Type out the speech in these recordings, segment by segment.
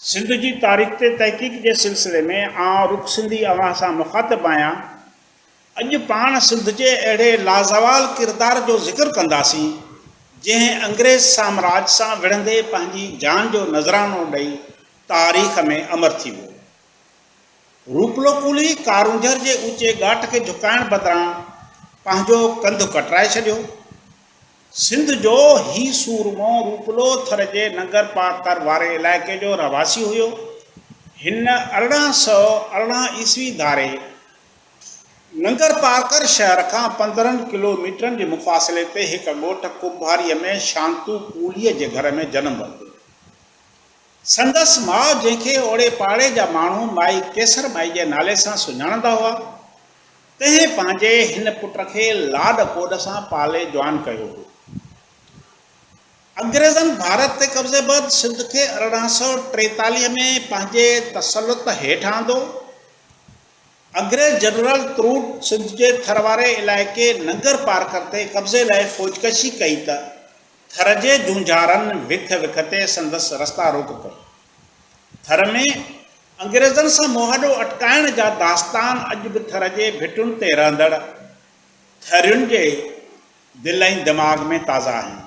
सिंध की तारीख़ ते तहक़ीक़ के सिलसिले में आउं रुख सिंधी अवां सां मुखातिब आहियां। अॼु पाण सिंध जे अहिड़े लाज़वाल किरदार जो ज़िक्र कंदासीं जंहिं अंग्रेज़ साम्राज्य सां विढ़ंदे पंहिंजी जान जो नज़रानो ॾेई तारीख़ में अमर थी वियो। रूपलो कूली कारूंझर जे ऊचे घाट खे झुकाइण बदिरां पंहिंजो कंधु कटराए छॾियो। सिंध जो ही सूरमो रूपलो थर जे नंगर पार वारे इलाइक़े जो रवासी हुयो। हिन 1818 ईस्वी धारे नंगर पारकर शहर खां 15 किलोमीटरनि जे मुफ़ासिले ते हिकु ॻोठ कुंभारीअ में शांतू कूलीअ जे घर में जनम वरितो। संदसि माउ, जंहिंखे ओड़े पाड़े जा माण्हू माई केसर माई जे नाले सां सुञाणंदा हुआ, तंहिं पंहिंजे हिन पुट खे लाड कोड सां पाले जवान कयो हो। अंग्रेज़नि भारत ते कब्ज़े बैदि सिंध खे 1843 में पंहिंजे तसल्लुत हेठि आंदो। अंग्रेज़ जनरल त्रूट सिंध जे थर वारे इलाइक़े नंगर पारकर ते कब्ज़े लाइ फ़ौजकशी कई त थर जे जूझारनि विख विख ते संदसि रस्ता रोक कई। थर में अंग्रेज़नि सां मुहाॾो अटकाइण जा दास्तान अॼु बि थर जे भिटुनि ते रहंदड़ थरियुनि जे दिलि ऐं दिमाग़ में ताज़ा आहिनि।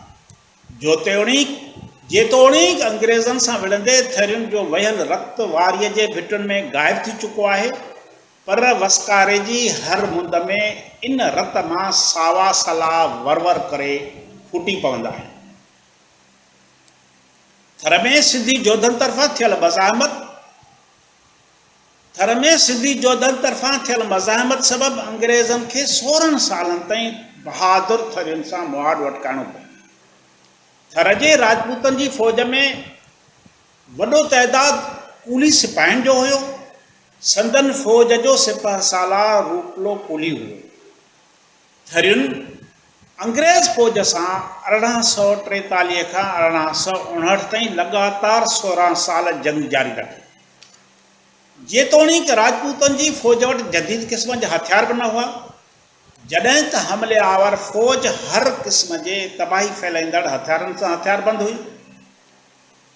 जेतोणीक अंग्रेज़नि सां विढ़ंदे थरियुनि जो वहियल रक्त वारीअ जे भिटुनि में ग़ाइब थी चुको आहे, पर वसकारे जी हर मुंद में इन रत मां सावा सला वर करे फूटी पवंदा आहिनि। थर में सिंधी जोधनि तरफ़ां थियल मज़ाहमत सबबि अंग्रेज़नि खे 16 सालनि ताईं बहादुर थरियुनि सां मुहाॾो अटकाइणो पियो। थर जे राजपूतनि जी फ़ौज में वॾो तइदाद कूली सिपाहियुनि जो हुयो। संदन फ़ौज जो सिपह सालार रूपलो कूली हुयो। थरियुनि अंग्रेज़ फ़ौज सां 1843 खां 1859 ताईं लगातार 16 साल जंग जारी रखी। जेतोणीक राजपूतनि जी फ़ौज वटि जदीद क़िस्म जा हथियार बि न हुआ, जॾहिं त हमले आवर फ़ौज हर क़िस्म जे तबाही फैलाईंदड़ हथियारनि सां हथियारबंद हुई।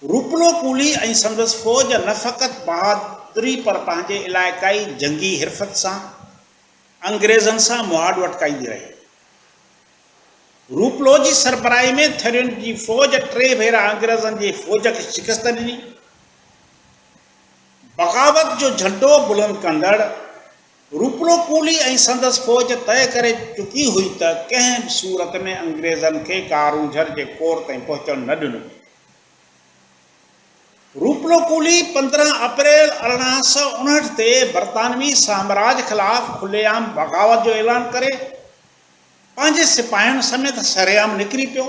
रूपलो कूली ऐं संदसि फ़ौज न फ़क़ति बहादुरी पर पंहिंजे इलाइक़ाई जंगी हिरफ़त सां अंग्रेज़नि सां मुहाॾो अटकाईंदी रही। रूपलो जी सरबराही में थरियुनि जी फ़ौज 3 भेरा अंग्रेज़नि जी फ़ौज खे शिकस्त ॾिनी। बग़ावत जो झंडो बुलंद कंदड़ रूपलो कूली ऐं संदसि फ़ौज तय करे चुकी हुई त कंहिं बि सूरत में अंग्रेज़नि खे कारूंझर जे कोर ताईं पहुचणु न ॾिनो। रूपलो कूली 15 अप्रैल 1859 ते बरतानवी साम्राज्य ख़िलाफ़ खुलेआम बग़ावत जो ऐलान करे पंहिंजे सिपाहियुनि समेत सरेआम निकिरी पियो।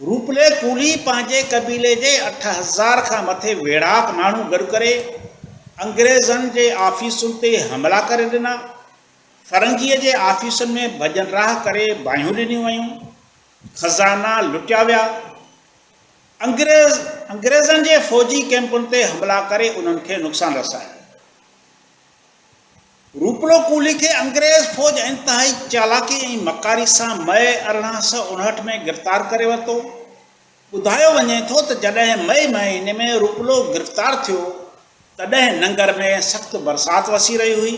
रूपले कूली पंहिंजे कबीले जे 8000 खां मथे वेढ़ाक माण्हू गॾु करे अंग्रेज़नि जे आफ़ीसुनि ते हमला करे ॾिना। फरंगीअ जे आफ़ीसुनि में भॼन राह करे बाहियूं ॾिनियूं वयूं, खज़ाना लुटिया विया। अंग्रेज़नि जे फ़ौजी कैंपुनि ते हमला करे उन्हनि खे नुक़सान रसायो। रूपलो कूली खे अंग्रेज़ फ़ौज इंतहाई चालाकी ऐं मकारी सां मई 1859 में गिरफ़्तार करे वरितो। ॿुधायो वञे थो त जॾहिं मई महीने में रूपलो गिरफ़्तार थियो, तॾहिं नंगर में सख़्तु बरसाति वसी रही हुई।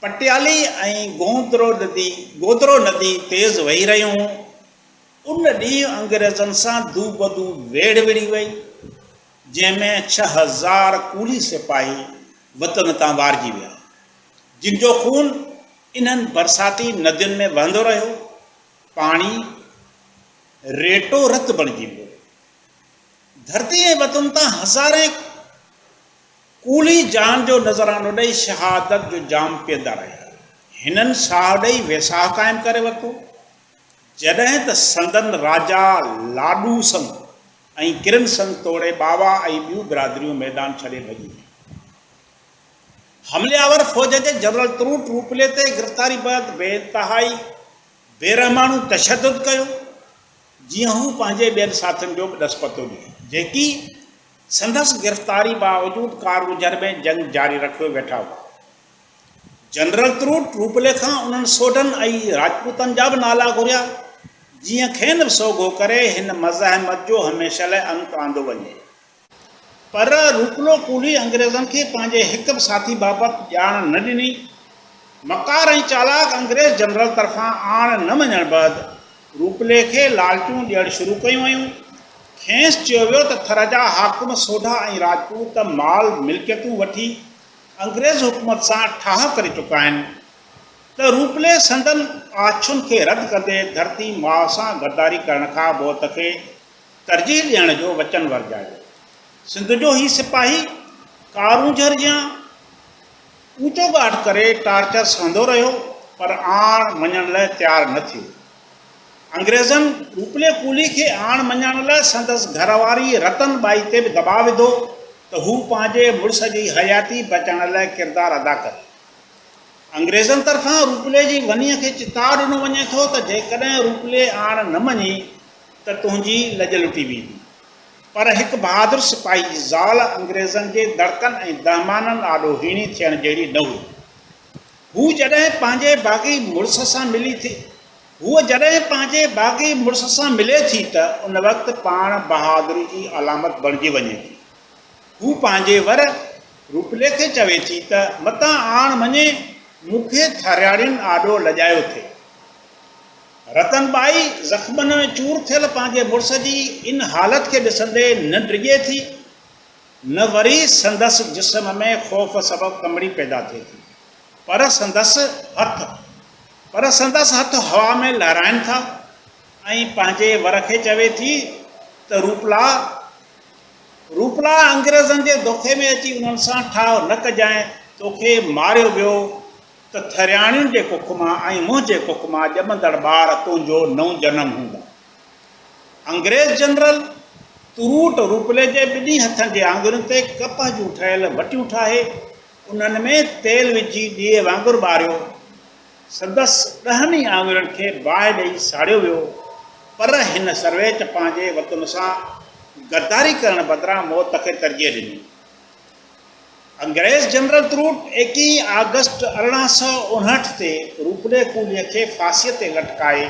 पटियाली ऐं गोदरो नदी तेज़ वही रहियूं हुयूं। उन ॾींहुं अंग्रेज़नि सां दू बदू वेढ़ विढ़ी वई, जंहिंमें 6000 कूली सिपाही वतन तां वारजी विया, जिन जो खून इन्हनि बरसाती नदियुनि में वहंदो रहियो। पाणी रेटो रत बणिजी वियो। धरती ऐं वतन तां हज़ारें कूली जान जो नज़रानो ॾेई शहादत जो जाम पीअंदा रहिया। हिननि साह ॾेई वेसाह क़ाइमु करे वरितो, जॾहिं त संदन राजा लाडू संग ऐं किरन संग तोड़े बावा ऐं ॿियूं बिरादरियूं मैदान छॾे भॼी वियूं। हमले आवर फ़ौज जे जनरल त्रूट रूपले ते गिरफ़्तारी बैदि बेइंतहाई बेरहमानू तशद्दुद कयो, जीअं हू पंहिंजे ॿियनि साथियुनि जो बि ॾसपतो ॾिनो, जेकी संदसि गिरफ़्तारी बावजूदि कारूंझर में जंग जारी रखियो वेठा हुआ। जनरल त्रूट रूपले खां उन्हनि सोढनि ऐं राजपूतनि जा बि नाला घुरिया, जीअं खेनि बि सोघो करे हिन मज़ाहमत जो हमेशह लाइ अंत आंदो वञे। पर रूपलो कूली अंग्रेज़नि खे पंहिंजे हिक बि साथी बाबति ॼाण न ॾिनी। मकार ऐं चालाक अंग्रेज़ जनरल तरफ़ां आण न मञण बैदि रूपले खे लालचूं ॾियणु शुरू कयूं वयूं। खेसि चयो वियो त थर जा हाकिम सोढा ऐं राजपूत माल मिल्कियतूं वठी अंग्रेज़ हुकूमत सां ठाह करे चुका आहिनि त रूपले संदन आछुनि खे रद्द कंदे धरती माउ सां गद्दारी करण खां बोत खे तरजीह ॾियण जो वचन वरजायो। सिंध जो ही सिपाही कारूंझर जा ऊचो ॻाठ करे टार्चर सहंदो रहियो पर आण मञण लाइ तयारु न थियो। अंग्रेज़नि रूपले कूली खे आण मञण लाइ संदसि घरवारी रतन बाई ते बि दबाउ विधो त हू पंहिंजे मुड़ुस जी हयाती बचाइण लाइ किरदारु अदा करे। अंग्रेज़नि तरफ़ां रूपले जी वनीअ खे चितार ॾिनो वञे थो त जेकॾहिं रूपले आण न मञी त तुंहिंजी लॼ लुटी वेंदी। पर हिकु बहादुर सिपाही जी ज़ाल अंग्रेज़नि जे दड़कनि ऐं दहमाननि ॾाढो हीणी थियण जहिड़ी न हुई। हूअ जॾहिं पंहिंजे बाग़ी मुड़ुस सां मिले थी त उन वक़्तु पाण बहादुरी जी अलामत बणिजी वञे थी। हू पंहिंजे वर रूपले खे चवे थी त मतां आण मञे मूंखे थरियाड़ियुनि ॾाढो लॼायो थिए। रतनबाई ज़ख़्मनि में चूर थियल पंहिंजे मुड़ुस जी इन हालत खे ॾिसंदे न डिॼे थी न वरी संदसि जिस्म में ख़ौफ़ सबबु कमड़ी पैदा थिए थी। पर संदसि हथ हवा में लहराइनि था ऐं पंहिंजे वर खे चवे थी त रूपला अंग्रेज़नि जे दोखे में अची उन्हनि सां ठाह न कजांइ, तोखे मारियो वियो त थरियाणियुनि जे कुख मां ऐं मुंहिंजे कुख मां ॼमंदड़ ॿार तुंहिंजो नओं जनम हूंदा। अंग्रेज़ जनरल तुरूट रूपले जे ॿिन्ही हथनि जे आङुरियुनि ते कपह जूं ठहियल वटियूं ठाहे उन्हनि में तेल विझी ॾीए वांगुरु ॿारियो। संदसि ॾहनि आङुरियुनि खे बाहि ॾेई साड़ियो वियो। पर हिन सर्वेच पंहिंजे वतन सां गद्दारी करण बदिरां मौत खे तरजीह ॾिनी। अंग्रेज़ जनरल तुरूट 21 अगस्त 1859 ते रूपले कूलीअ खे फांसीअ ते लटकाए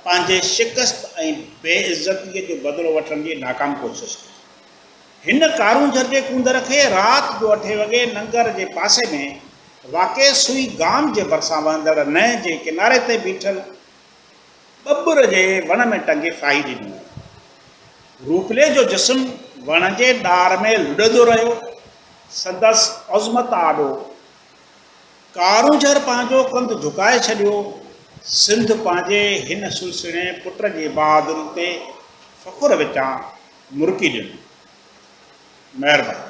पंहिंजे शिकस्त ऐं बेइज़तीअ जो बदिलो वठण जी नाकाम कोशिश कई। हिन कारूंझर जे कूंदर खे राति जो 8 वॻे नंगर जे पासे में वाक़े सुई गाम जे भरिसां वहंदड़ नंहं जे किनारे ते बीठल बबुर जे वण में टंगे फाही ॾिनी। रूपले जो जिस्म वण जे ॾार में लुॾंदो रहियो। संदसि अज़मत आॾो कारूंझर पंहिंजो कंधु झुकाए छॾियो। सिंध पंहिंजे हिन सुलसिणे पुट जे बहादुरी ते फ़ख़ुर विचां मुरकी ॾिनो। महिरबानी।